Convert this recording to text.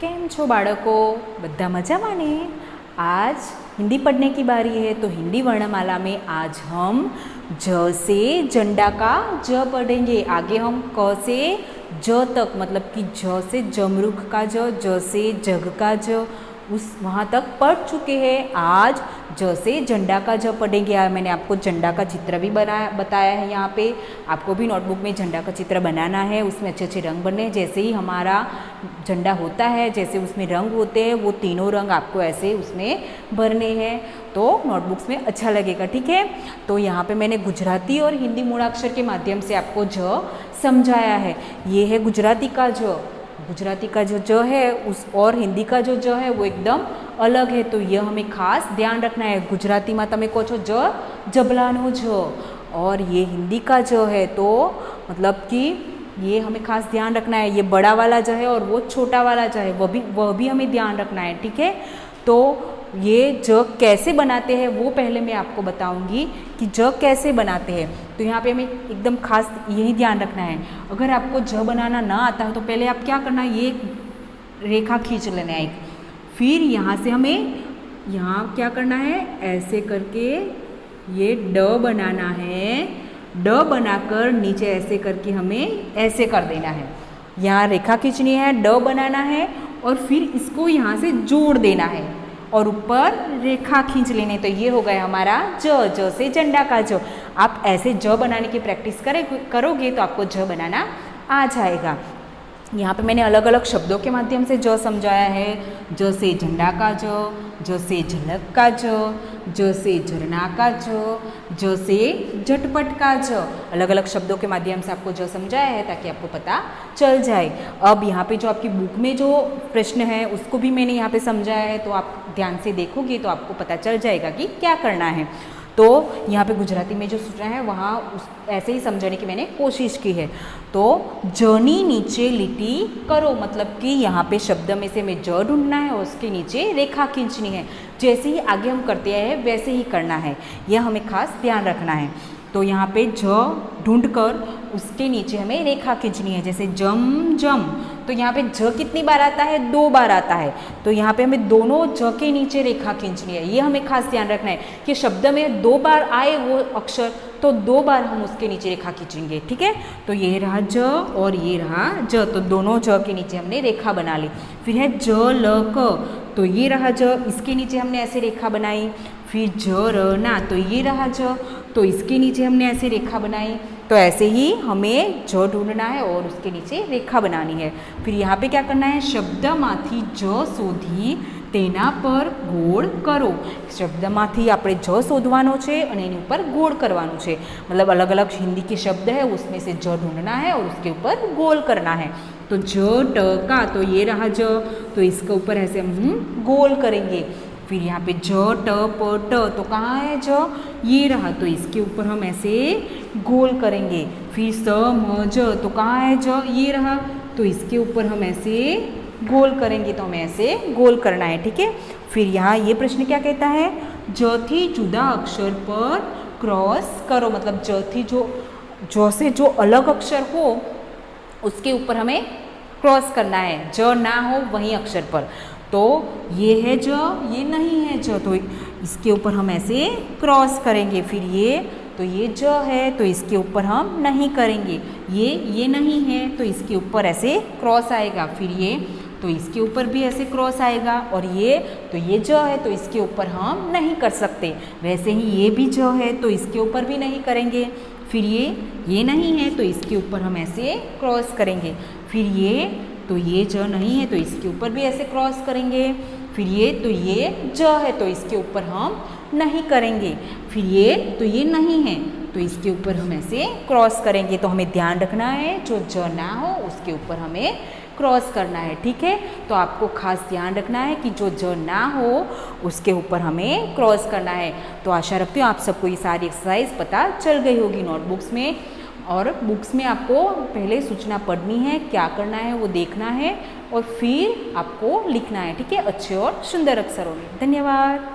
કેમ છો બાળકો? બધા મજામાં ને? आज हिंदी पढ़ने की बारी है। तो हिंदी वर्णमाला में आज हम ज से झंडा का ज पढ़ेंगे। आगे हम क से ज तक मतलब कि ज से जमरूख का ज से जग का ज उस वहाँ तक पढ़ चुके हैं। आज ज से झंडा का ज पढ़ेंगे। मैंने आपको झंडा का चित्र भी बताया है। यहाँ पे आपको भी नोटबुक में झंडा का चित्र बनाना है। उसमें अच्छे अच्छे रंग बनने हैं। जैसे ही हमारा झंडा होता है, जैसे उसमें रंग होते हैं, वो तीनों रंग आपको ऐसे उसमें भरने हैं तो नोटबुक्स में अच्छा लगेगा। ठीक है, तो यहाँ पे मैंने गुजराती और हिंदी मूलाक्षर के माध्यम से आपको ज समझाया है। ये है गुजराती का ज। गुजराती का जो ज है उस और हिंदी का जो ज है वो एकदम अलग है। तो यह हमें खास ध्यान रखना है। गुजराती में तमे कहो छो ज जबलानो ज, और ये हिंदी का ज है तो मतलब कि ये हमें खास ध्यान रखना है। ये बड़ा वाला ज है और वो छोटा वाला ज है, वह भी हमें ध्यान रखना है। ठीक है, तो ये ज कैसे बनाते हैं वो पहले मैं आपको बताऊंगी कि ज कैसे बनाते हैं। तो यहाँ पे हमें एकदम खास यही ध्यान रखना है। अगर आपको ज बनाना ना आता है तो पहले आप क्या करना है, ये रेखा खींच लेना है। फिर यहाँ से हमें यहाँ क्या करना है, ऐसे करके ये ड बनाना है। ड बनाकर नीचे ऐसे करके हमें ऐसे कर देना है। यहाँ रेखा खींचनी है, ड बनाना है और फिर इसको यहाँ से जोड़ देना है और ऊपर रेखा खींच लेने। तो ये हो गया हमारा ज से झंडा का ज। आप ऐसे ज बनाने की प्रैक्टिस करोगे तो आपको ज बनाना आ जाएगा। यहाँ पे मैंने अलग अलग शब्दों के माध्यम से ज समझाया है। ज से झंडा का ज से झलक का ज से झरना का ज से झटपट का ज। अलग अलग शब्दों के माध्यम से आपको ज समझाया है ताकि आपको पता चल जाए। अब यहाँ पे जो आपकी बुक में जो प्रश्न है उसको भी मैंने यहाँ पे समझाया है, तो आप ध्यान से देखोगे तो आपको पता चल जाएगा कि क्या करना है। तो यहाँ पे गुजराती में जो सूचना है वहाँ ऐसे ही समझाने की मैंने कोशिश की है। तो जनी नीचे लिटी करो मतलब कि यहाँ पे शब्द में से हमें ज ढूंढना है और उसके नीचे रेखा खींचनी है। जैसे ही आगे हम करते हैं वैसे ही करना है, यह हमें खास ध्यान रखना है। तो यहाँ पे ज ढूंढकर उसके नीचे हमें रेखा खींचनी है। जैसे जम जम, तो यहाँ पे ज कितनी बार आता है, 2 बार आता है। तो यहाँ पे हमें दोनों ज के नीचे रेखा खींचनी है। ये हमें खास ध्यान रखना है कि शब्द में 2 बार आए वो अक्षर तो 2 बार हम उसके नीचे रेखा खींचेंगे। ठीक है, तो ये रहा ज और ये रहा ज, तो दोनों ज के नीचे हमने रेखा बना ली। फिर है ज ल क, तो ये रहा ज, इसके नीचे हमने ऐसे रेखा बनाई। फिर ज र ना, तो ये रहा ज, तो इसके नीचे हमने ऐसे रेखा बनाई। तो ऐसे ही हमें ज ढूंढना है और उसके नीचे रेखा बनानी है। फिर यहाँ पे क्या करना है, शब्दमांथी ज शोधी तेना पर गोળ करो। शब्दमांथी આપણે ज શોધવાનો છે અને એની ઉપર गोળ કરવાનું છે। मतलब अलग अलग हिंदी के शब्द है उसमें से ज ढूंढना है और उसके ऊपर गोल करना है। तो ज ट का, तो ये रहा ज, तो इसके ऊपर ऐसे हम गोल करेंगे। फिर यहाँ पे ज ट प ट, तो कहाँ है ज, ये रहा, तो इसके ऊपर हम ऐसे गोल करेंगे। फिर स म ज, तो कहाँ है ज, ये रहा, तो इसके ऊपर हम ऐसे गोल करेंगे। तो हमें ऐसे गोल करना है। ठीक है, फिर यहाँ ये प्रश्न क्या कहता है, ज थी जुदा अक्षर पर क्रॉस करो। मतलब ज से जो अलग अक्षर हो उसके ऊपर हमें क्रॉस करना है, ज ना हो वही अक्षर पर। तो ये है ज, ये नहीं है ज, तो इसके ऊपर हम ऐसे क्रॉस करेंगे। फिर तो ये ज है तो इसके ऊपर हम नहीं करेंगे। ये नहीं है तो इसके ऊपर ऐसे क्रॉस आएगा। फिर तो इसके ऊपर भी ऐसे क्रॉस आएगा। और तो ये ज है तो इसके ऊपर हम नहीं कर सकते। वैसे ही ये भी ज है तो इसके ऊपर भी नहीं करेंगे। फिर ये नहीं है तो इसके ऊपर हम ऐसे क्रॉस करेंगे। फिर तो ये ज नहीं है तो इसके ऊपर भी ऐसे क्रॉस करेंगे। फिर तो ये ज है तो इसके ऊपर हम नहीं करेंगे। फिर तो ये नहीं है तो इसके ऊपर हम ऐसे क्रॉस करेंगे। तो हमें ध्यान रखना है जो ज ना हो उसके ऊपर हमें क्रॉस करना है। ठीक है, तो आपको खास ध्यान रखना है कि जो ज ना हो उसके ऊपर हमें क्रॉस करना है। तो आशा रखती हूँ आप सबको ये सारी एक्सरसाइज पता चल गई होगी नोटबुक्स में। और बुक्स में आपको पहले सूचना पढ़नी है, क्या करना है वो देखना है और फिर आपको लिखना है। ठीक है, अच्छे और सुंदर अक्षरों में। धन्यवाद।